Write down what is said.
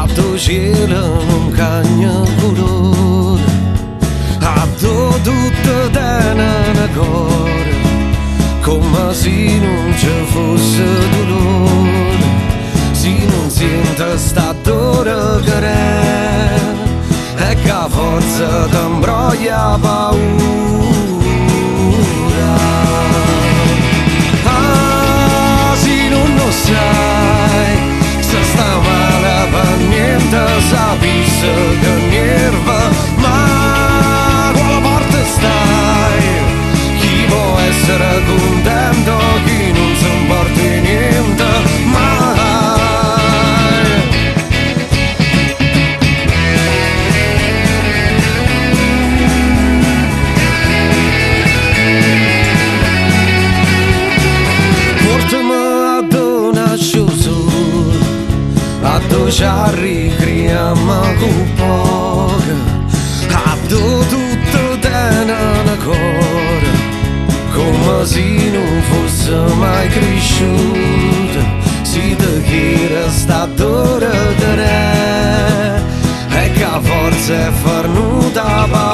a tu cielo non cagna colore, a tu tutto dena cuore, come se non ci fosse dolore, se non sente sta dore che è, e che a forza ti imbroglia paura. Ah, se non lo sai, se sta male per niente, sapesse che nerva, ma quale parte stai? Chi può essere contento, chi non si importa niente, mai. Ci ricriamo con poco, a tutto tenere cuore, come se non fosse mai cresciuto, si te chiede sta dore che è, e che a forza è farnuta.